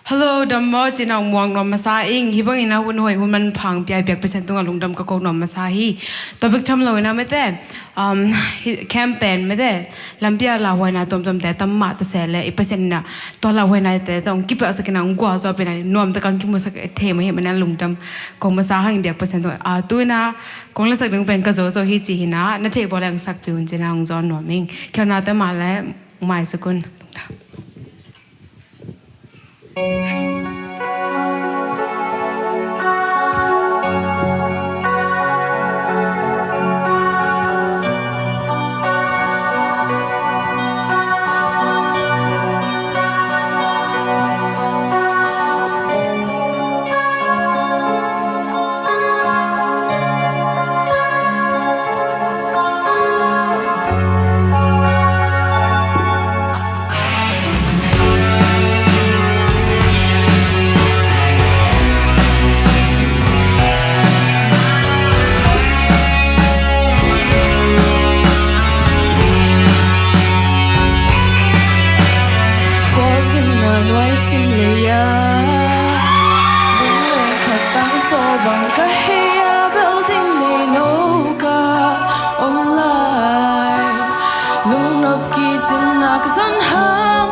Hello, Dammo, Jinang Wang Nom Masaing, Hibang ina hun hoi hun man phang pi piak percent tunga lungdam ka ko nom masahi. Topic tham lo ina mete campaign mete lampia la hoina tom te tamma ta sele e percent na to la hoina te tong ki pa sakina ngwa so pe na nom ta kan ki musak the ma he man lungdam ko masahang piak percent a tu na kong la sak ding pen ka zo so hi chi hina na the bo lang sak pi un jinang zon noming khana ta ma le mai sakun Bang kahia building nei loka online lung nop ki chin nak zan hang